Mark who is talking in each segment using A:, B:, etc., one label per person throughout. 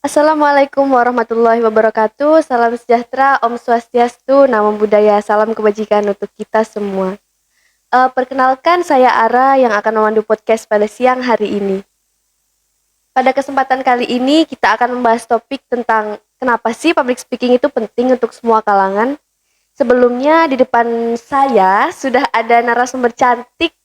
A: Assalamualaikum warahmatullahi wabarakatuh. Salam sejahtera, Om Swastiastu, Namo Buddhaya, salam kebajikan untuk kita semua. Perkenalkan saya Ara yang akan memandu podcast pada siang hari ini. Pada kesempatan kali ini kita akan membahas topik tentang kenapa sih public speaking itu penting untuk semua kalangan. Sebelumnya di depan saya sudah ada narasumber cantik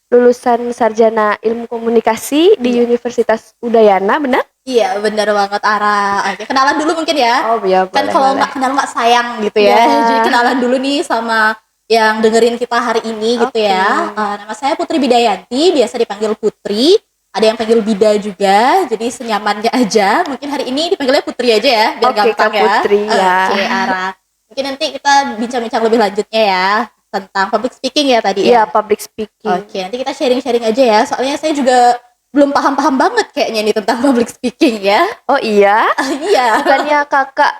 A: lulusan sarjana ilmu komunikasi di
B: Iya.
A: Universitas Udayana, benar?
B: Iya, bener banget Ara. Oke, kenalan dulu mungkin ya.
A: Oh iya,
B: Kan
A: boleh
B: kalau
A: boleh.
B: nggak kenal nggak sayang gitu ya. Jadi
A: Ya,
B: kenalan dulu nih sama yang dengerin kita hari ini gitu
A: oke.
B: ya. Nama saya Putri Bidayanti, biasa dipanggil Putri. Ada yang panggil Bida juga, jadi senyamannya aja. Mungkin hari ini dipanggilnya Putri aja ya, biar
A: Oke,
B: gampang
A: Kak
B: ya.
A: Putri ya.
B: Oke, Ara. Mungkin nanti kita bincang-bincang lebih lanjutnya ya tentang public speaking ya tadi
A: Iya,
B: ya.
A: public speaking.
B: Oke, nanti kita sharing-sharing aja ya. Soalnya saya juga belum paham-paham banget kayaknya nih tentang public speaking ya.
A: Oh iya,
B: Iya.
A: bukannya Kakak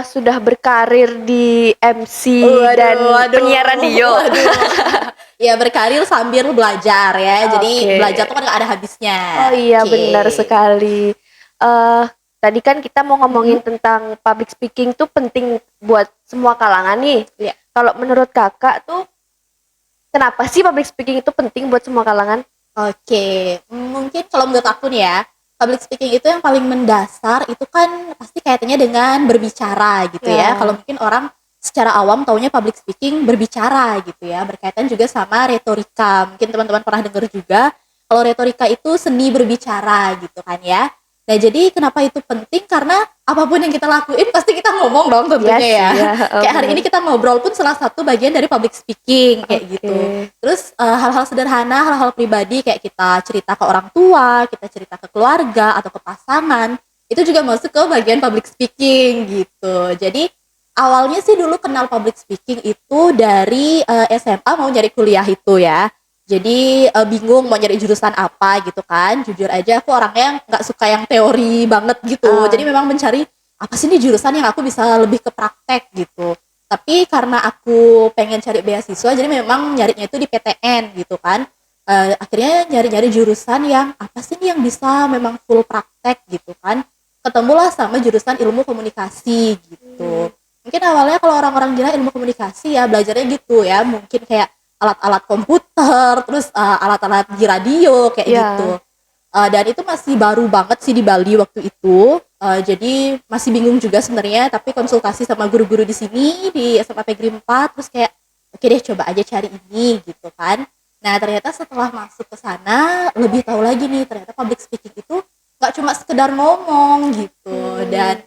A: sudah berkarir di MC dan
B: Waduh, waduh,
A: penyiar radio?
B: waduh. Ya berkarir sambil belajar ya. Jadi
A: Oke.
B: belajar tuh kan gak ada habisnya.
A: Oh iya,
B: Oke.
A: benar sekali. eh Tadi kan kita mau ngomongin tentang public speaking tuh penting buat semua kalangan nih.
B: Iya.
A: Kalau menurut Kakak tuh kenapa sih public speaking itu penting buat semua kalangan?
B: Oke, mungkin kalau menurut aku nih ya, public speaking itu yang paling mendasar itu kan pasti kaitannya dengan berbicara gitu ya.
A: Ya.
B: Kalau mungkin orang secara awam taunya public speaking berbicara gitu ya, berkaitan juga sama retorika. Mungkin teman-teman pernah dengar juga kalau retorika itu seni berbicara gitu kan ya. Nah, jadi kenapa itu penting? Karena apapun yang kita lakuin pasti kita ngomong dong tentunya
A: Yes,
B: ya.
A: ya,
B: Kayak hari ini kita ngobrol pun salah satu bagian dari public speaking kayak
A: Oke.
B: gitu. Terus hal-hal sederhana, hal-hal pribadi kayak kita cerita ke orang tua, kita cerita ke keluarga atau ke pasangan, itu juga masuk ke bagian public speaking gitu. Jadi awalnya sih dulu kenal public speaking itu dari SMA mau nyari kuliah itu ya. Jadi bingung mau nyari jurusan apa gitu kan. Jujur aja aku orangnya nggak suka yang teori banget gitu. Jadi memang mencari apa sih nih jurusan yang aku bisa lebih ke praktek gitu. Tapi karena aku pengen cari beasiswa, jadi memang nyarinya itu di PTN gitu kan. Akhirnya nyari-nyari jurusan yang apa sih nih yang bisa memang full praktek gitu kan. Ketemulah sama jurusan ilmu komunikasi gitu. Mungkin awalnya kalau orang-orang gila ilmu komunikasi ya belajarnya gitu ya. Mungkin kayak alat-alat komputer, terus alat-alat di radio kayak
A: Ya.
B: gitu. Dan itu masih baru banget sih di Bali waktu itu. Jadi masih bingung juga sebenarnya, tapi konsultasi sama guru-guru di sini di SMA Negeri 4 terus kayak oke deh coba aja cari ini gitu kan. Nah, ternyata setelah masuk ke sana lebih tahu lagi nih ternyata public speaking itu nggak cuma sekedar ngomong gitu. Dan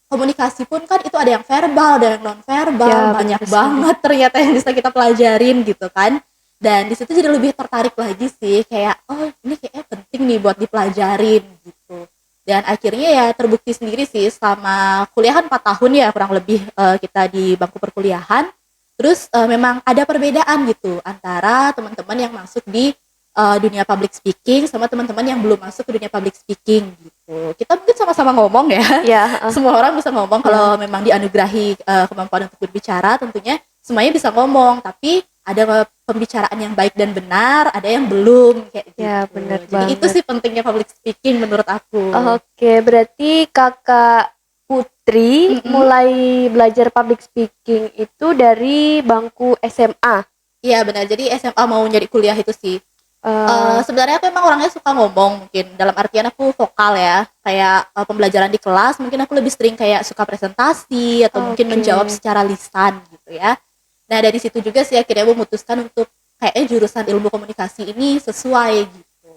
B: komunikasi pun kan itu ada yang verbal, ada yang non verbal,
A: Ya,
B: banyak
A: benar sekali.
B: banget ternyata yang bisa kita pelajarin gitu kan. Dan di situ jadi lebih tertarik lagi sih kayak oh ini kayaknya penting nih buat dipelajarin gitu. Dan akhirnya ya terbukti sendiri sih selama kuliahan 4 tahun ya kurang lebih kita di bangku perkuliahan. Terus memang ada perbedaan gitu antara teman-teman yang masuk di dunia public speaking sama teman-teman yang belum masuk ke dunia public speaking gitu. Kita mungkin sama-sama ngomong ya.
A: Ya,
B: Semua orang bisa ngomong kalau memang dianugerahi kemampuan untuk berbicara, tentunya semuanya bisa ngomong, tapi ada pembicaraan yang baik dan benar, ada yang belum kayak gitu.
A: ya benar
B: Jadi itu
A: banget.
B: sih pentingnya public speaking menurut aku.
A: Oke, berarti Kakak Putri mulai belajar public speaking itu dari bangku SMA.
B: Iya benar. Jadi SMA mau nyari kuliah itu sih.
A: Eh,
B: Sebenarnya aku emang orangnya suka ngomong mungkin dalam artian aku vokal ya kayak pembelajaran di kelas mungkin aku lebih sering kayak suka presentasi atau mungkin
A: Oke.
B: menjawab secara lisan gitu ya. Nah dari situ juga sih akhirnya memutuskan untuk kayaknya jurusan ilmu komunikasi ini sesuai gitu.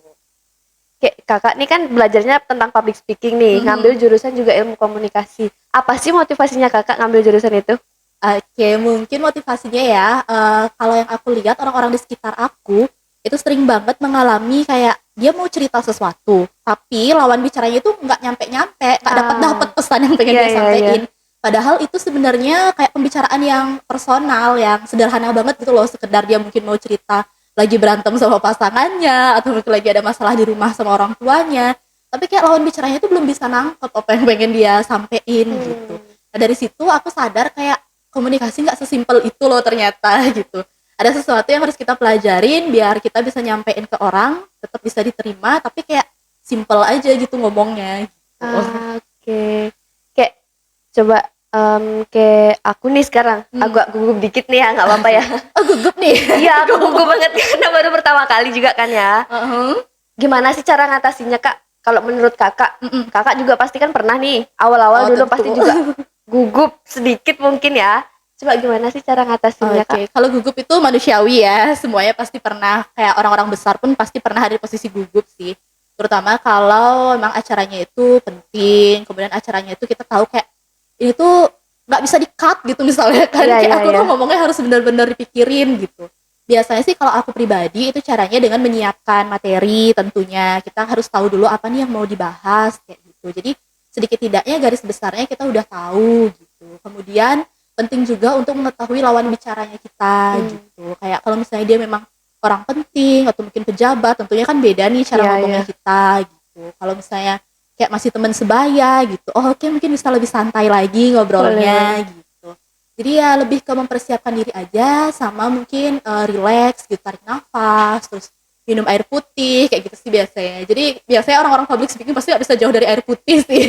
A: Kayak Kakak nih kan belajarnya tentang public speaking nih, ngambil jurusan juga ilmu komunikasi. Apa sih motivasinya Kakak ngambil jurusan itu?
B: Oke, mungkin motivasinya ya, kalau yang aku lihat orang-orang di sekitar aku, itu sering banget mengalami kayak dia mau cerita sesuatu, tapi lawan bicaranya itu nggak nyampe-nyampe, nggak dapat-dapat pesan yang pengen
A: Iya,
B: dia
A: iya,
B: sampein.
A: iya.
B: Padahal itu sebenarnya kayak pembicaraan yang personal, yang sederhana banget gitu loh, sekedar dia mungkin mau cerita lagi berantem sama pasangannya, atau mungkin lagi ada masalah di rumah sama orang tuanya, tapi kayak lawan bicaranya itu belum bisa nangkep apa yang pengen dia sampein gitu. Nah, dari situ aku sadar kayak komunikasi nggak sesimpel itu loh ternyata gitu. Ada sesuatu yang harus kita pelajarin biar kita bisa nyampein ke orang, tetap bisa diterima, tapi kayak simple aja gitu ngomongnya gitu.
A: Oke. Kayak coba kayak aku nih sekarang agak gugup dikit nih ya, nggak apa-apa ya.
B: Oh, gugup nih.
A: Iya, aku gugup banget karena baru pertama kali juga kan ya. Gimana sih cara ngatasinnya Kak? Kalau menurut Kakak, Kakak juga pasti kan pernah nih awal-awal dulu
B: Tentu.
A: pasti juga gugup sedikit mungkin ya. Coba gimana sih cara ngatasinnya Kak?
B: Oke, kalau gugup itu manusiawi ya, semuanya pasti pernah, kayak orang-orang besar pun pasti pernah ada di posisi gugup sih. Terutama kalau memang acaranya itu penting, kemudian acaranya itu kita tahu kayak ini tuh nggak bisa di-cut gitu misalnya kan,
A: Iya,
B: kayak
A: iya,
B: aku
A: iya.
B: tuh ngomongnya harus benar-benar dipikirin gitu. Biasanya sih kalau aku pribadi itu caranya dengan menyiapkan materi tentunya. Kita harus tahu dulu apa nih yang mau dibahas kayak gitu. Jadi sedikit tidaknya garis besarnya kita udah tahu gitu. Kemudian penting juga untuk mengetahui lawan bicaranya kita gitu. Kayak kalau misalnya dia memang orang penting atau mungkin pejabat, tentunya kan beda nih cara
A: Iya,
B: ngomongnya
A: iya.
B: kita gitu. Kalau misalnya kayak masih teman sebaya gitu, oh oke, mungkin bisa lebih santai lagi
A: Boleh,
B: ngobrolnya
A: boleh.
B: gitu. Jadi ya lebih ke mempersiapkan diri aja, sama mungkin relax gitu, tarik nafas, terus minum air putih kayak gitu sih biasanya. Jadi biasanya orang-orang public speaking pasti gak bisa jauh dari air putih sih.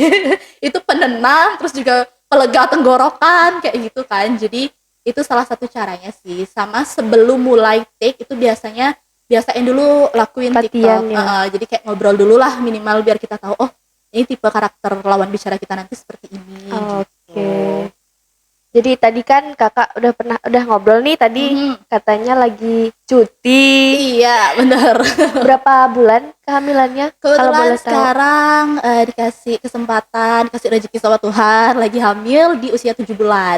B: Itu penenang, terus juga pelega tenggorokan kayak gitu kan. Jadi itu salah satu caranya sih. Sama sebelum mulai take itu biasanya biasain dulu lakuin
A: Latihan
B: TikTok.
A: ya.
B: Jadi kayak ngobrol dulu lah minimal biar kita tahu, oh ini tipe karakter lawan bicara kita nanti seperti ini gitu.
A: Oke. Jadi tadi kan Kakak udah ngobrol nih tadi katanya lagi cuti.
B: Iya, bener.
A: Berapa bulan kehamilannya kalau
B: Kebetulan
A: boleh tahu?
B: sekarang dikasih kesempatan, kasih rezeki sama Tuhan, lagi hamil di usia 7 bulan.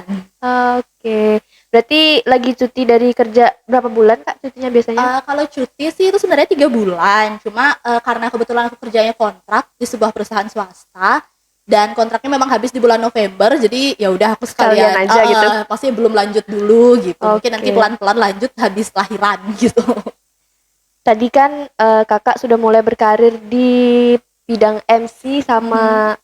A: Oke. Berarti lagi cuti dari kerja berapa bulan Kak cutinya biasanya?
B: Kalau cuti sih itu sebenarnya 3 bulan, cuma karena kebetulan aku kerjanya kontrak di sebuah perusahaan swasta dan kontraknya memang habis di bulan November, jadi ya udah aku
A: Sekalian
B: sekalian
A: aja gitu.
B: pasti belum lanjut dulu gitu. Mungkin nanti
A: Oke.
B: pelan-pelan lanjut habis lahiran gitu.
A: Tadi kan Kakak sudah mulai berkarir di bidang MC sama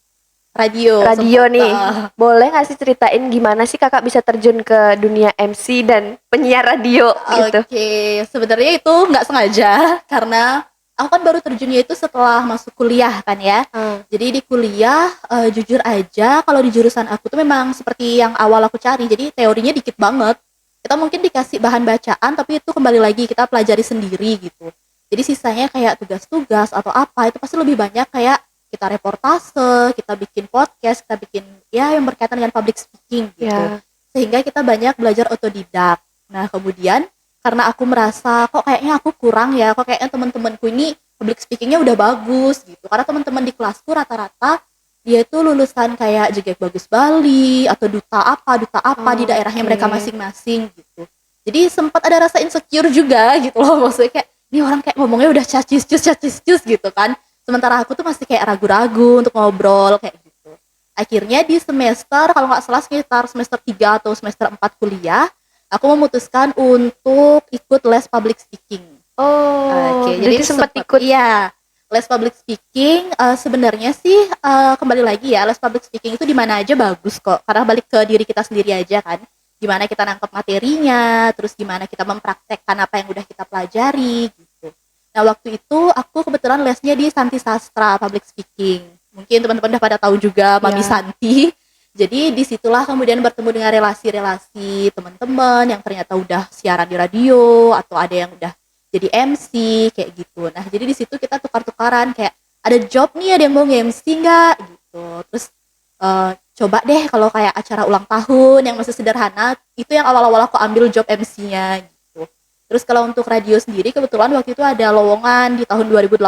B: Radio
A: radio
B: sempat
A: nih. Boleh nggak sih ceritain gimana sih Kakak bisa terjun ke dunia MC dan penyiar radio gitu?
B: Oke, sebenarnya itu nggak sengaja karena aku kan baru terjunnya itu setelah masuk kuliah kan ya. Jadi di kuliah jujur aja kalau di jurusan aku tuh memang seperti yang awal aku cari. Jadi teorinya dikit banget. Kita mungkin dikasih bahan bacaan tapi itu kembali lagi kita pelajari sendiri gitu. Jadi sisanya kayak tugas-tugas atau apa itu pasti lebih banyak kayak kita reportase, kita bikin podcast, kita bikin ya yang berkaitan dengan public speaking gitu.
A: Ya.
B: Sehingga kita banyak belajar otodidak. Nah, kemudian karena aku merasa kok kayaknya aku kurang ya, kok kayaknya teman-temanku ini public speakingnya udah bagus gitu. Karena teman-teman di kelasku rata-rata dia itu lulusan kayak JGK Bagus Bali atau duta apa di daerahnya mereka masing-masing gitu. Jadi sempat ada rasa insecure juga gitu loh, maksudnya kayak ini orang kayak ngomongnya udah cacis-cus gitu kan. Sementara aku tuh masih kayak ragu-ragu untuk ngobrol kayak gitu. Akhirnya di semester kalau nggak salah sekitar semester 3 atau semester 4 kuliah, aku memutuskan untuk ikut les public speaking.
A: Oh,
B: Oke,
A: jadi
B: jadi
A: sempat ikut.
B: iya, les public speaking sebenarnya sih kembali lagi ya, les public speaking itu di mana aja bagus kok. Karena balik ke diri kita sendiri aja kan. Gimana kita nangkep materinya, terus gimana kita mempraktekkan apa yang udah kita pelajari gitu. Nah, waktu itu aku kebetulan lesnya di Santi Sastra Public Speaking. Mungkin teman-teman udah pada tahu juga Mami Santi. Jadi disitulah kemudian bertemu dengan relasi-relasi teman-teman yang ternyata udah siaran di radio atau ada yang udah jadi MC kayak gitu. Nah, jadi di situ kita tukar-tukaran kayak ada job nih, ada yang mau nge-MC nggak gitu. Terus coba deh kalau kayak acara ulang tahun yang masih sederhana, itu yang awal-awal aku ambil job MC-nya gitu. Terus kalau untuk radio sendiri kebetulan waktu itu ada lowongan di tahun 2018,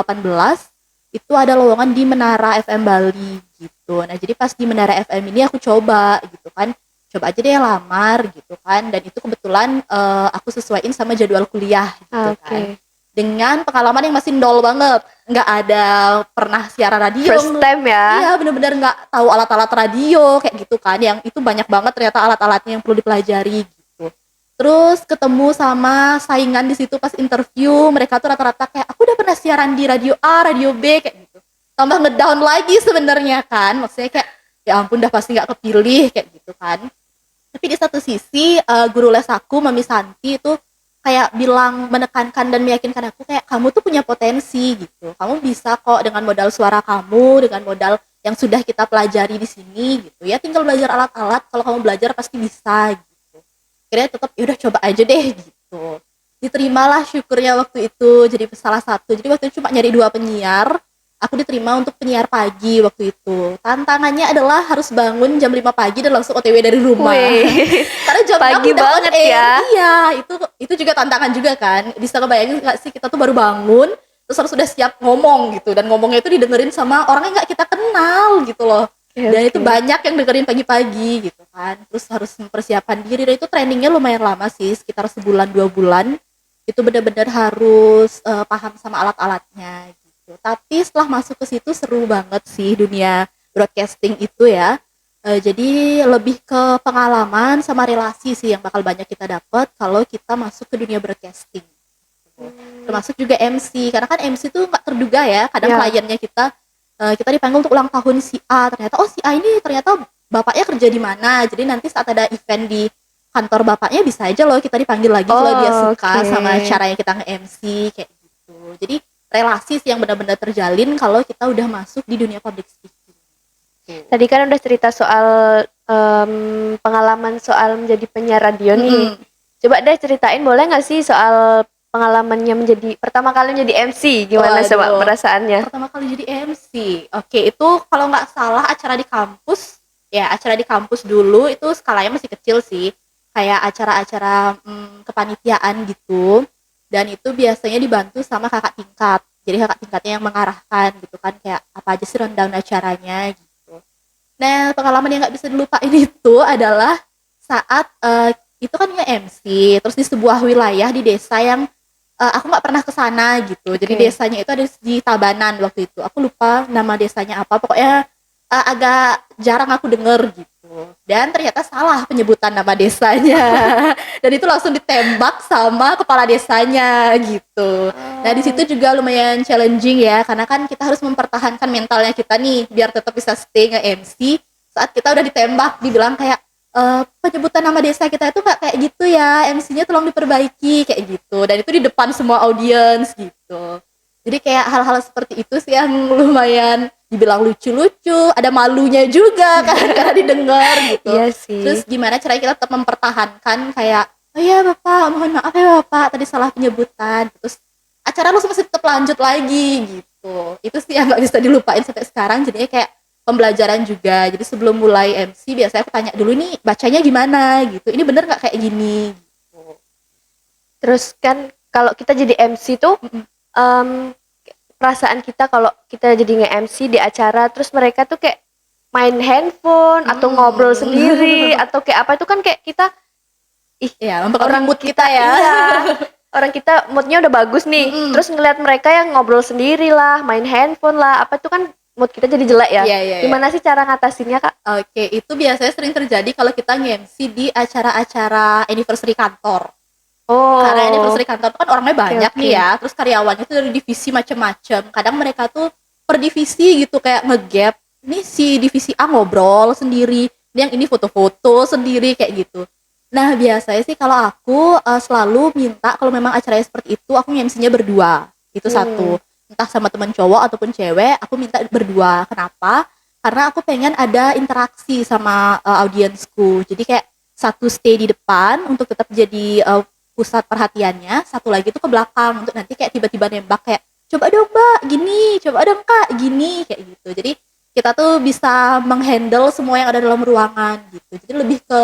B: itu ada lowongan di Menara FM Bali gitu. Nah, jadi pas di Menara FM ini aku coba gitu kan. Coba aja deh lamar gitu kan, dan itu kebetulan aku sesuaiin sama jadwal kuliah gitu kan. Dengan pengalaman yang masih nol banget, nggak ada pernah siaran radio.
A: First time ya?
B: Iya, bener-bener nggak tahu alat-alat radio kayak gitu kan, yang itu banyak banget ternyata alat-alatnya yang perlu dipelajari gitu. Terus ketemu sama saingan di situ pas interview, mereka tuh rata-rata kayak aku udah pernah siaran di radio A, radio B kayak gitu. Tambah ngedown lagi sebenarnya kan, maksudnya kayak ya ampun udah pasti nggak kepilih kayak gitu kan. Tapi di satu sisi guru les aku Mami Santi itu kayak bilang, menekankan dan meyakinkan aku kayak, "Kamu tuh punya potensi," gitu. "Kamu bisa kok dengan modal suara kamu, dengan modal yang sudah kita pelajari di sini," gitu. "Ya tinggal belajar alat-alat, kalau kamu belajar pasti bisa," gitu. Akhirnya tetap, "Ya udah coba aja deh," gitu. Diterimalah syukurnya waktu itu jadi salah satu. Jadi waktu itu cuma nyari 2 penyiar, aku diterima untuk penyiar pagi waktu itu. Tantangannya adalah harus bangun jam 5 pagi dan langsung OTW dari rumah.
A: Wih,
B: Karena jam 6
A: pagi
B: udah on
A: banget
B: air.
A: ya.
B: Iya, itu juga tantangan juga kan. Bisa kebayangin nggak sih kita tuh baru bangun, terus harus sudah siap ngomong gitu, dan ngomongnya itu didengerin sama orang yang nggak kita kenal gitu loh.
A: Oke,
B: Dan itu
A: oke.
B: banyak yang dengerin pagi-pagi gitu kan. Terus harus mempersiapkan diri, dan itu trainingnya lumayan lama sih, sekitar sebulan 2 bulan. Itu benar-benar harus paham sama alat-alatnya gitu. Tapi setelah masuk ke situ seru banget sih dunia broadcasting itu ya. Jadi lebih ke pengalaman sama relasi sih yang bakal banyak kita dapat kalau kita masuk ke dunia broadcasting. Termasuk juga MC, karena kan MC tuh nggak terduga ya. Kadang
A: Ya.
B: kliennya kita dipanggil untuk ulang tahun si A, ternyata oh si A ini ternyata bapaknya kerja di mana. Jadi nanti saat ada event di kantor bapaknya bisa aja loh kita dipanggil lagi kalau dia
A: Oh,
B: suka
A: oke.
B: sama caranya kita nge-MC kayak gitu. Jadi relasi sih yang benar-benar terjalin kalau kita udah masuk di dunia public speaking.
A: Tadi kan udah cerita soal pengalaman soal menjadi penyiar radio nih.
B: Mm-mm.
A: Coba deh ceritain boleh nggak sih soal pengalamannya menjadi pertama kali menjadi MC, gimana sama
B: Waduh,
A: perasaannya?
B: pertama kali jadi MC. Oke, itu kalau nggak salah acara di kampus, ya acara di kampus dulu itu skalanya masih kecil sih, kayak acara-acara kepanitiaan gitu. Dan itu biasanya dibantu sama kakak tingkat. Jadi kakak tingkatnya yang mengarahkan gitu kan, kayak apa aja sih rundown acaranya gitu. Nah, pengalaman yang nggak bisa dilupain itu adalah saat itu kan nge-MC, terus di sebuah wilayah di desa yang aku nggak pernah ke sana gitu. Jadi
A: Oke.
B: desanya itu ada di Tabanan waktu itu. Aku lupa nama desanya apa. Pokoknya agak jarang aku denger gitu. Dan ternyata salah penyebutan nama desanya. Dan itu langsung ditembak sama kepala desanya gitu. Nah, di situ juga lumayan challenging ya, karena kan kita harus mempertahankan mentalnya kita nih biar tetap bisa stay nge-MC saat kita udah ditembak, dibilang kayak penyebutan nama desa kita itu nggak kayak gitu ya, MC-nya tolong diperbaiki kayak gitu, dan itu di depan semua audiens gitu. Jadi kayak hal-hal seperti itu sih yang lumayan dibilang lucu-lucu, ada malunya juga kan karena didengar gitu.
A: Iya
B: Terus
A: sih.
B: gimana caranya kita tetap mempertahankan kayak, oh ya bapak, mohon maaf ya bapak, tadi salah penyebutan. Terus acara lu masih tetap lanjut lagi gitu. Itu sih yang nggak bisa dilupain sampai sekarang. Jadinya kayak pembelajaran juga. Jadi sebelum mulai MC biasanya aku tanya dulu nih bacanya gimana gitu. Ini bener nggak kayak gini? Gitu.
A: Terus kan kalau kita jadi MC tuh em, perasaan kita kalau kita jadi nge-MC di acara terus mereka tuh kayak main handphone atau ngobrol sendiri atau kayak apa itu kan kayak kita ih
B: Ya, mempengaruhi
A: orang
B: mood kita ya.
A: iya, orang kita moodnya udah bagus nih terus ngelihat mereka yang ngobrol sendiri lah main handphone lah apa itu kan mood kita jadi jelek ya.
B: Iya, iya, iya.
A: Gimana sih cara ngatasinnya kak?
B: Oke, itu biasanya sering terjadi kalau kita nge-MC di acara-acara anniversary kantor. Karena
A: Oh,
B: anniversary kantor tuh kan orangnya banyak
A: oke.
B: nih ya, terus karyawannya tuh dari divisi macam-macam. Kadang mereka tuh per divisi gitu kayak nge-gap. Ini si divisi A ngobrol sendiri, ini yang ini foto-foto sendiri kayak gitu. Nah, biasanya sih kalau aku selalu minta kalau memang acaranya seperti itu, aku MC-nya berdua. Itu satu. Entah sama teman cowok ataupun cewek, aku minta berdua. Kenapa? Karena aku pengen ada interaksi sama audiensku. Jadi kayak satu stay di depan untuk tetap jadi pusat perhatiannya, satu lagi tuh ke belakang untuk nanti kayak tiba-tiba nembak kayak coba dong mbak gini, coba dong kak gini kayak gitu. Jadi kita tuh bisa menghandle semua yang ada dalam ruangan gitu. Jadi lebih ke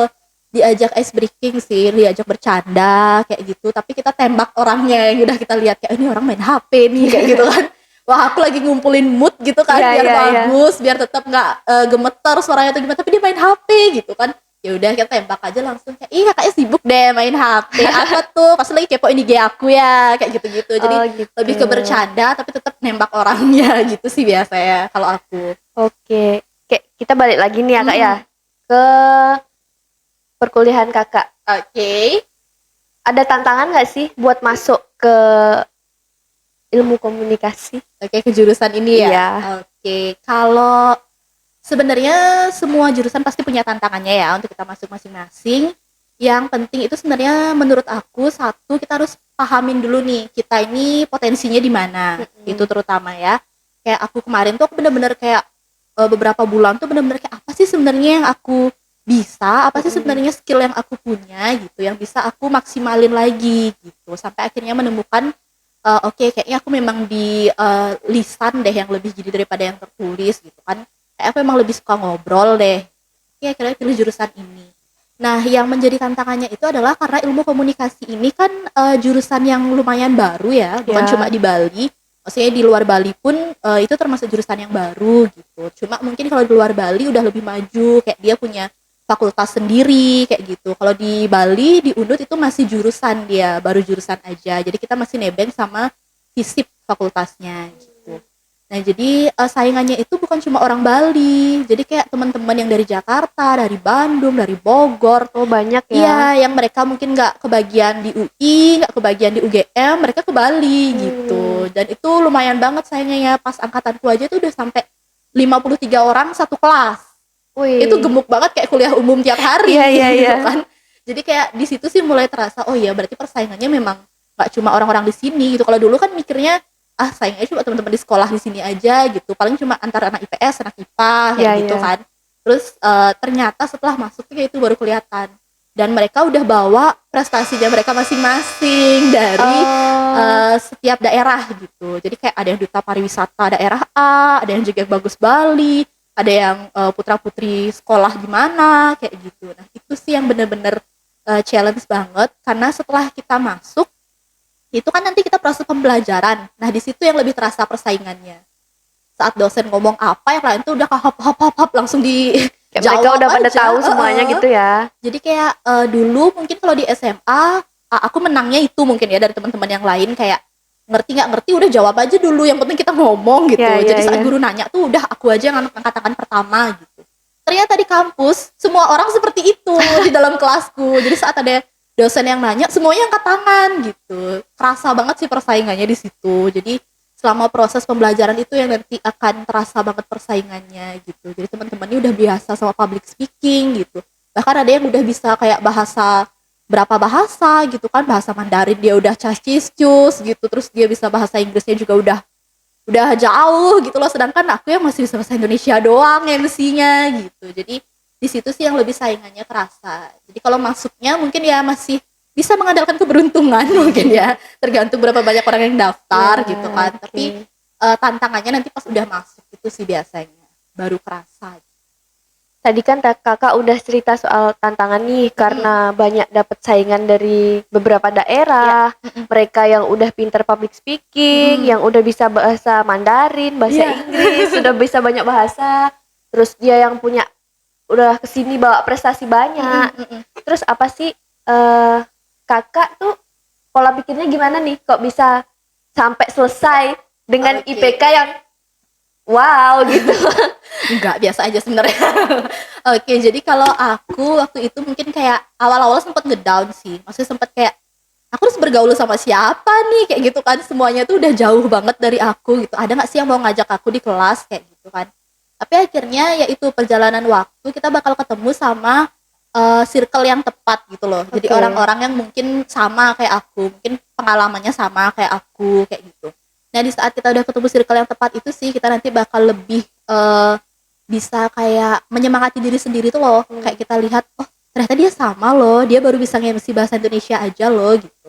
B: diajak ice breaking sih, diajak bercanda kayak gitu. Tapi kita tembak orangnya yang udah kita lihat kayak ini orang main HP nih kayak gitu kan. Wah aku lagi ngumpulin mood gitu kan
A: Iya,
B: biar
A: iya, iya.
B: bagus, biar tetap nggak gemeter suaranya atau gimana. Tapi dia main HP gitu kan. Ya udah kita tembak aja langsung kayak ih kakaknya sibuk deh main HP apa tuh pas lagi kepo ini IG aku ya kayak gitu-gitu. Jadi
A: Oh gitu.
B: lebih ke bercanda tapi tetap nembak orangnya gitu sih biasanya kalau aku.
A: Oke, kayak kita balik lagi nih ya kak ya ke perkuliahan kakak.
B: Oke.
A: Ada tantangan nggak sih buat masuk ke ilmu komunikasi?
B: Oke, ke jurusan ini ya.
A: Iya.
B: Oke, kalau sebenarnya semua jurusan pasti punya tantangannya ya untuk kita masuk masing-masing. Yang penting itu sebenarnya menurut aku, satu, kita harus pahamin dulu nih, kita ini potensinya di mana. Itu
A: Mm-mm.
B: terutama ya. Kayak aku kemarin tuh aku bener-bener kayak beberapa bulan tuh bener-bener kayak apa sih sebenarnya yang aku bisa, apa sih
A: Mm-mm.
B: sebenarnya skill yang aku punya gitu, yang bisa aku maksimalin lagi gitu. Sampai akhirnya menemukan oke, kayaknya aku memang di lisan deh yang lebih jadi daripada yang tertulis gitu kan. Kayak aku emang lebih suka ngobrol deh. Ya akhirnya pilih jurusan ini. Nah, yang menjadi tantangannya itu adalah karena ilmu komunikasi ini kan jurusan yang lumayan baru ya, bukan cuma
A: Ya.
B: di Bali. Maksudnya di luar Bali pun itu termasuk jurusan yang baru gitu. Cuma mungkin kalau di luar Bali udah lebih maju, kayak dia punya fakultas sendiri kayak gitu. Kalau di Bali di Unut itu masih jurusan dia, baru jurusan aja. Jadi kita masih nebeng sama FISIP fakultasnya gitu. Nah, jadi saingannya itu bukan cuma orang Bali. Jadi kayak teman-teman yang dari Jakarta, dari Bandung, dari Bogor.
A: Oh, banyak ya.
B: Iya, yang mereka mungkin nggak kebagian di UI, nggak kebagian di UGM, mereka ke Bali
A: Hmm.
B: gitu. Dan itu lumayan banget sayangnya ya, pas angkatanku aja tuh udah sampai 53 orang satu kelas. Itu
A: Wih.
B: gemuk banget kayak kuliah umum tiap
A: Iya,
B: hari
A: iya, iya.
B: gitu kan. Jadi kayak di situ sih mulai terasa, oh iya berarti persaingannya memang nggak cuma orang-orang di sini gitu. Kalau dulu kan mikirnya saingnya cuma teman-teman di sekolah di sini aja gitu. Paling cuma antara anak IPS, anak IPA kayak
A: Iya,
B: gitu
A: iya.
B: kan. Terus ternyata setelah masuk tuh kayak itu baru kelihatan. Dan mereka udah bawa prestasinya mereka masing-masing dari
A: Oh,
B: setiap daerah gitu. Jadi kayak ada yang duta pariwisata daerah A, ada yang juga bagus Bali, ada yang putra-putri sekolah di mana kayak gitu. Nah, itu sih yang bener-bener challenge banget karena setelah kita masuk itu kan nanti kita proses pembelajaran. Nah, di situ yang lebih terasa persaingannya. Saat dosen ngomong apa, yang lain tuh udah hap hap hap hap langsung
A: kayak mereka
B: dijawab
A: udah pada
B: aja.
A: tahu semuanya gitu ya.
B: Jadi kayak dulu mungkin kalau di SMA aku menangnya itu mungkin ya dari teman-teman yang lain kayak ngerti nggak ngerti udah jawab aja dulu, yang penting kita ngomong
A: Iya,
B: gitu.
A: iya,
B: Jadi saat
A: iya.
B: guru nanya tuh udah aku aja yang angkat pertama gitu. Ternyata di kampus semua orang seperti itu di dalam kelasku. Jadi saat ada dosen yang nanya semuanya angkat tangan gitu. Kerasa banget sih persaingannya di situ. Jadi selama proses pembelajaran itu yang nanti akan terasa banget persaingannya gitu. Jadi teman-teman ini udah biasa sama public speaking gitu. Bahkan ada yang udah bisa kayak bahasa berapa bahasa gitu kan, bahasa Mandarin dia udah cas-cis-cus gitu, terus dia bisa bahasa Inggrisnya juga udah jauh gitu loh, sedangkan aku yang masih bisa bahasa Indonesia doang MC-nya gitu. Jadi di situ sih yang lebih saingannya kerasa. Jadi kalau masuknya mungkin ya masih bisa mengandalkan keberuntungan mungkin ya, tergantung berapa banyak orang yang
A: Iya,
B: daftar gitu kan.
A: oke.
B: Tapi tantangannya nanti pas udah masuk itu sih biasanya baru kerasa.
A: Tadi kan kakak udah cerita soal tantangan nih
B: Mm-mm.
A: karena banyak dapat saingan dari beberapa
B: Ya.
A: daerah,
B: Mm-mm.
A: mereka yang udah pinter public speaking,
B: Mm-mm.
A: yang udah bisa bahasa Mandarin, bahasa
B: Iya.
A: Inggris, sudah bisa banyak bahasa. Terus dia yang punya udah kesini bawa prestasi
B: Mm-mm.
A: banyak.
B: Mm-mm.
A: Terus apa sih kakak tuh pola pikirnya gimana nih? Kok bisa sampai selesai dengan
B: Oke.
A: IPK yang wow gitu?
B: Enggak, biasa aja sebenarnya. Oke, jadi kalau aku waktu itu mungkin kayak awal-awal sempet ngedown sih. Maksudnya sempet kayak aku harus bergaul sama siapa nih kayak gitu kan. Semuanya tuh udah jauh banget dari aku gitu. Ada nggak sih yang mau ngajak aku di kelas kayak gitu kan. Tapi akhirnya yaitu perjalanan waktu kita bakal ketemu sama circle yang tepat gitu loh. Jadi
A: Oke.
B: orang-orang yang mungkin sama kayak aku, mungkin pengalamannya sama kayak aku kayak gitu. Nah, di saat kita udah ketemu circle yang tepat itu sih kita nanti bakal lebih bisa kayak menyemangati diri sendiri tuh loh. Kayak kita lihat, oh ternyata dia sama loh, dia baru bisa nge-MC bahasa Indonesia aja loh gitu.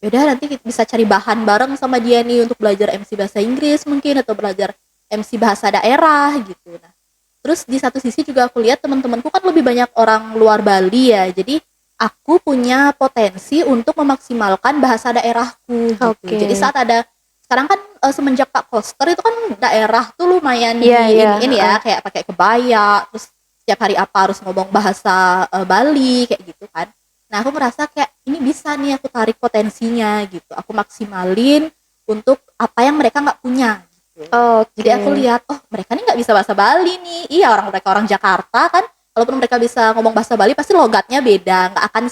B: Yaudah nanti kita bisa cari bahan bareng sama dia nih untuk belajar MC bahasa Inggris mungkin, atau belajar MC bahasa daerah gitu. Nah, terus di satu sisi juga aku lihat teman-temanku kan lebih banyak orang luar Bali ya. Jadi aku punya potensi untuk memaksimalkan bahasa daerahku gitu.
A: Oke.
B: Jadi saat ada sekarang kan semenjak Pak Koster itu kan daerah tuh lumayan
A: Iya,
B: di
A: iya,
B: ini ya, kayak pakai kebaya, terus setiap hari apa harus ngomong bahasa Bali kayak gitu kan. Nah, aku merasa kayak ini bisa nih aku tarik potensinya gitu. Aku maksimalin untuk apa yang mereka nggak punya gitu. Jadi aku
A: Oke.
B: lihat, oh mereka nih nggak bisa bahasa Bali nih. Iya, mereka orang Jakarta kan. Walaupun mereka bisa ngomong bahasa Bali, pasti logatnya beda. Nggak akan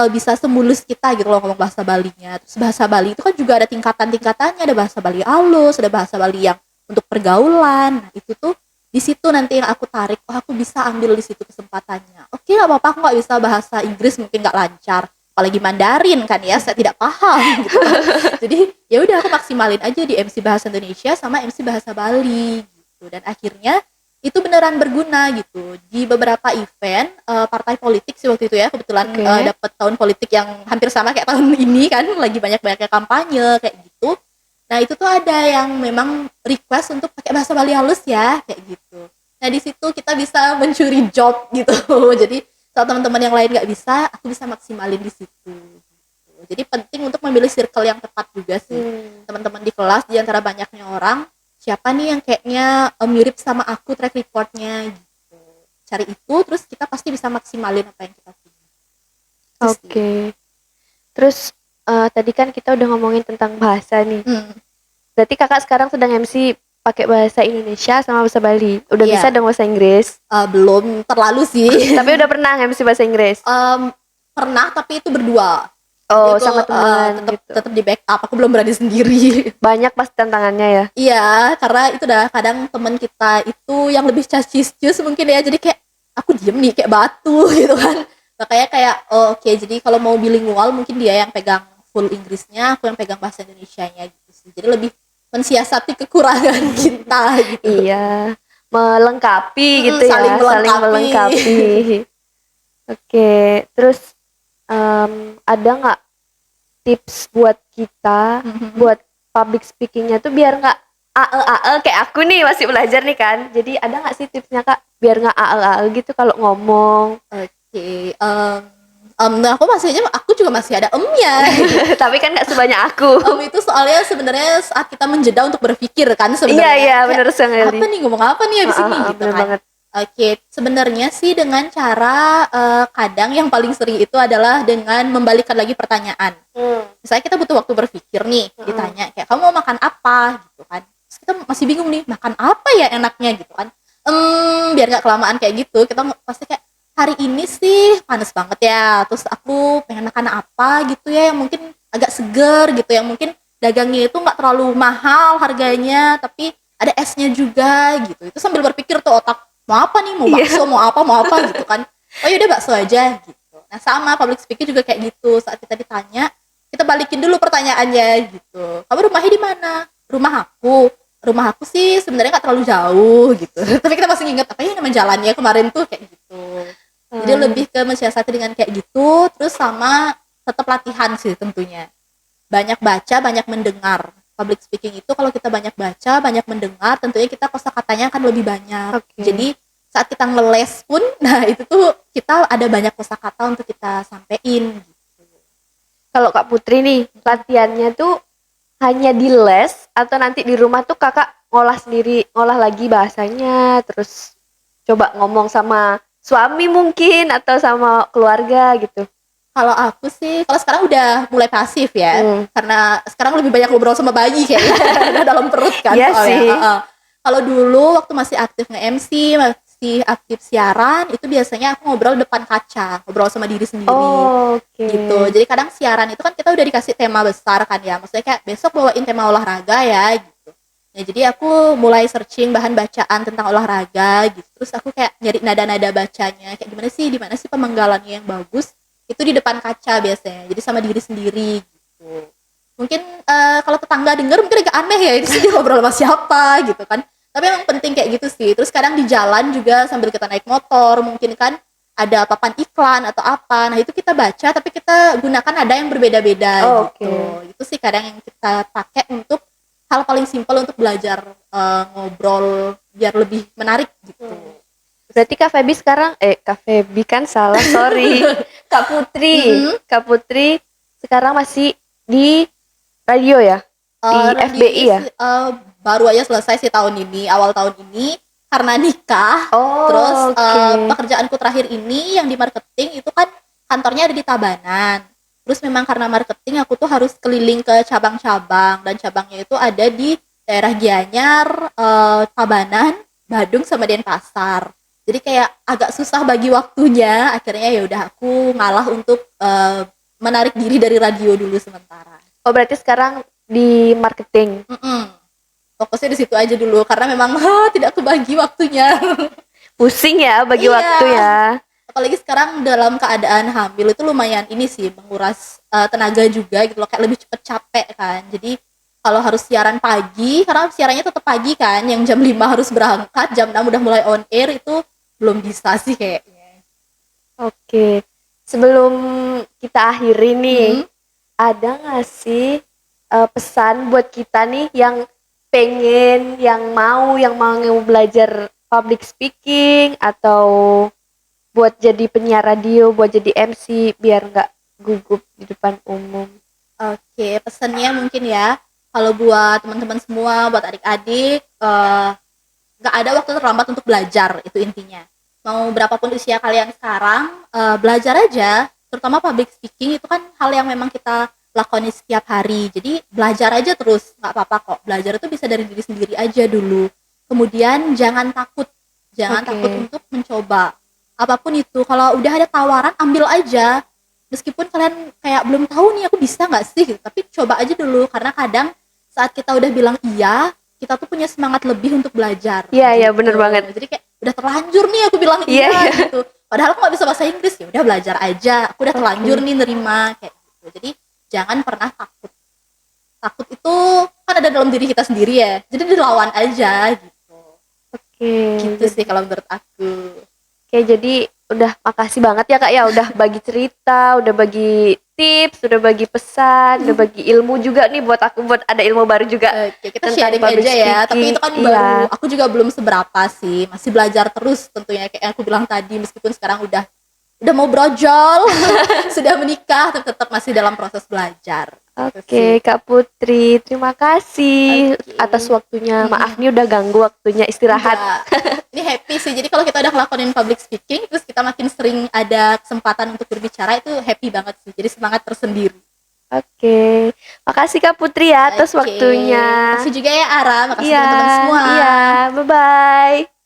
B: bisa semulus kita gitu loh ngomong bahasa Balinya. Terus bahasa Bali itu kan juga ada tingkatan-tingkatannya. Ada bahasa Bali halus, ada bahasa Bali yang untuk pergaulan. Nah, itu tuh di situ nanti yang aku tarik, oh aku bisa ambil di situ kesempatannya. Oke, nggak apa-apa, aku nggak bisa bahasa Inggris, mungkin nggak lancar, apalagi Mandarin kan ya, saya tidak paham gitu kan. Jadi ya udah aku maksimalin aja di MC bahasa Indonesia sama MC bahasa Bali gitu. Dan akhirnya itu beneran berguna gitu di beberapa event partai politik sih waktu itu ya, kebetulan
A: Oke.
B: dapet tahun politik yang hampir sama kayak tahun ini kan, lagi banyak-banyaknya kampanye kayak gitu. Nah itu tuh ada yang memang request untuk pakai bahasa Bali halus ya kayak gitu. Nah di situ kita bisa mencuri job gitu. Jadi saat teman-teman yang lain nggak bisa, aku bisa maksimalin di situ. Jadi penting untuk memilih circle yang tepat juga sih. Teman-teman di kelas di antara banyaknya orang, siapa nih yang kayaknya mirip sama aku track recordnya gitu. Cari itu, terus kita pasti bisa maksimalin apa yang kita punya.
A: Oke. Terus tadi kan kita udah ngomongin tentang bahasa nih. Berarti kakak sekarang sedang MC pakai bahasa Indonesia sama bahasa Bali. Udah
B: Iya.
A: bisa dong bahasa Inggris?
B: Belum terlalu sih.
A: Tapi udah pernah MC bahasa Inggris?
B: Pernah, tapi itu berdua.
A: Oh,
B: Itu,
A: sama teman gitu.
B: tetap di backup. Aku belum berani sendiri.
A: Banyak pasti tantangannya ya.
B: Iya, karena itu dah kadang teman kita itu yang lebih cacis-cus mungkin ya. Jadi kayak aku diem nih kayak batu gitu kan. Makanya kayak oke, jadi kalau mau bilingual mungkin dia yang pegang full Inggrisnya, aku yang pegang bahasa Indonesianya gitu sih. Jadi lebih mensiasati kekurangan kita gitu.
A: Iya, melengkapi gitu ya,
B: saling
A: saling
B: melengkapi.
A: melengkapi. Oke, terus ada nggak tips buat kita buat public speakingnya tuh biar nggak ae kayak aku nih masih belajar nih kan. Jadi ada nggak sih tipsnya kak biar nggak ae gitu kalau ngomong?
B: Oke, nah aku juga masih ada emnya.
A: Tapi kan nggak sebanyak aku.
B: Itu soalnya sebenarnya saat kita menjeda untuk berpikir kan
A: Iya
B: sebenarnya.
A: iya bener sekali.
B: Apa nih ngomong apa nih abis ini gitu
A: Bener
B: kan.
A: banget.
B: Oke, sebenarnya sih dengan cara kadang yang paling sering itu adalah dengan membalikkan lagi pertanyaan. Misalnya kita butuh waktu berpikir nih, ditanya kayak kamu mau makan apa gitu kan. Terus kita masih bingung nih, makan apa ya enaknya gitu kan. Biar nggak kelamaan kayak gitu, kita pasti kayak hari ini sih panas banget ya. Terus aku pengen makan apa gitu ya yang mungkin agak seger gitu, yang mungkin dagangnya itu nggak terlalu mahal harganya, tapi ada esnya juga gitu. Itu sambil berpikir tuh otak, mau apa nih, mau bakso, mau apa gitu kan. Oh yaudah bakso aja gitu. Nah sama public speaking juga kayak gitu, saat kita ditanya kita balikin dulu pertanyaannya gitu. Kamu rumahnya di mana? Rumah aku sih sebenarnya nggak terlalu jauh gitu. Tapi kita masih ingat apa ya nama jalannya kemarin tuh kayak gitu. Jadi lebih ke mensiasati dengan kayak gitu, terus sama tetap latihan sih tentunya. Banyak baca, banyak mendengar. Public speaking itu kalau kita banyak baca, banyak mendengar, tentunya kita kosakatanya akan lebih banyak. Jadi saat kita ngeles pun, nah itu tuh kita ada banyak kosakata untuk kita sampein. Gitu.
A: Kalau Kak Putri nih, latihannya tuh hanya di les atau nanti di rumah tuh kakak ngolah sendiri, ngolah lagi bahasanya, terus coba ngomong sama suami mungkin atau sama keluarga gitu?
B: Kalau aku sih, kalau sekarang udah mulai pasif ya, karena sekarang lebih banyak ngobrol sama bayi kayaknya dalam perut kan.
A: Iya sih.
B: Kalau dulu waktu masih aktif nge-MC, masih aktif siaran, itu biasanya aku ngobrol depan kaca, ngobrol sama diri sendiri. Gitu. Jadi kadang siaran itu kan kita udah dikasih tema besar kan ya, maksudnya kayak besok bawain tema olahraga ya gitu. Nah jadi aku mulai searching bahan bacaan tentang olahraga gitu, terus aku kayak nyari nada-nada bacanya, kayak di mana sih pemenggalannya yang bagus. Itu di depan kaca biasanya, jadi sama diri sendiri gitu. Mungkin kalau tetangga denger mungkin agak aneh ya, itu sih dia ngobrol sama siapa gitu kan. Tapi emang penting kayak gitu sih. Terus kadang di jalan juga sambil kita naik motor mungkin kan ada papan iklan atau apa, nah itu kita baca tapi kita gunakan nada yang berbeda-beda gitu. Itu sih kadang yang kita pakai untuk hal paling simpel untuk belajar ngobrol biar lebih menarik gitu.
A: Berarti Kak Feby sekarang, Kak Feby kan salah, sorry. Kak Putri sekarang masih di radio ya? Di FBI ya?
B: Baru aja selesai sih tahun ini, awal tahun ini karena nikah. Terus pekerjaanku terakhir ini yang di marketing itu kan kantornya ada di Tabanan. Terus memang karena marketing aku tuh harus keliling ke cabang-cabang, dan cabangnya itu ada di daerah Gianyar, Tabanan, Badung sama Denpasar. Jadi kayak agak susah bagi waktunya, akhirnya ya udah aku ngalah untuk menarik diri dari radio dulu sementara.
A: Oh berarti sekarang di marketing?
B: fokusnya di situ aja dulu karena memang tidak kebagi waktunya.
A: Pusing ya bagi
B: Iya.
A: waktu ya.
B: Apalagi sekarang dalam keadaan hamil itu lumayan ini sih menguras tenaga juga gitu loh, kayak lebih cepet capek kan. Jadi kalau harus siaran pagi, karena siarannya tetap pagi kan, yang jam 5 harus berangkat, jam 6 udah mulai on air, itu belum bisa sih kayaknya.
A: Oke. Sebelum kita akhiri nih,
B: Hmm.
A: ada nggak sih pesan buat kita nih yang pengen, yang mau belajar public speaking atau buat jadi penyiar radio, buat jadi MC biar nggak gugup di depan umum.
B: Oke, pesannya mungkin ya, kalau buat teman-teman semua, buat adik-adik, nggak ada waktu terlambat untuk belajar, itu intinya. Mau berapapun usia kalian sekarang, belajar aja, terutama public speaking itu kan hal yang memang kita lakoni setiap hari. Jadi belajar aja terus, nggak apa-apa kok. Belajar itu bisa dari diri sendiri aja dulu. Kemudian jangan takut, jangan
A: Oke.
B: takut untuk mencoba. Apapun itu, kalau udah ada tawaran, ambil aja. Meskipun kalian kayak belum tahu nih aku bisa nggak sih, gitu. Tapi coba aja dulu, karena kadang saat kita udah bilang iya, kita tuh punya semangat lebih untuk belajar.
A: Iya, iya,
B: gitu.
A: bener banget.
B: Jadi kayak udah terlanjur nih aku bilang
A: Iya,
B: iya
A: iya.
B: gitu. Padahal aku nggak bisa bahasa Inggris, ya udah belajar aja. Aku udah terlanjur nih nerima kayak gitu. Jadi jangan pernah takut. Takut itu kan ada dalam diri kita sendiri ya. Jadi dilawan aja gitu.
A: Oke.
B: Gitu sih kalau menurut aku.
A: Oke, jadi udah makasih banget ya Kak ya udah bagi cerita, udah bagi tips, udah bagi pesan, udah bagi ilmu juga nih buat aku buat ada ilmu baru juga.
B: Oke, kita
A: Tentang
B: sharing
A: public
B: aja ya. Tapi
A: speaking,
B: itu kan
A: iya.
B: baru, aku juga belum seberapa sih. Masih belajar terus tentunya kayak yang aku bilang tadi, meskipun sekarang udah mau brojol, sudah menikah, tapi tetap masih dalam proses belajar. Gitu
A: Oke,
B: sih.
A: Kak Putri, terima kasih
B: Oke.
A: atas waktunya. Maaf nih udah ganggu waktunya istirahat.
B: Enggak. Ini happy sih. Jadi kalau kita udah ngelakonin public speaking, terus kita makin sering ada kesempatan untuk berbicara, itu happy banget sih. Jadi semangat tersendiri.
A: Oke, makasih Kak Putri ya atas
B: Oke.
A: waktunya.
B: Makasih juga ya Ara, makasih
A: Iya,
B: teman-teman semua.
A: iya, bye-bye.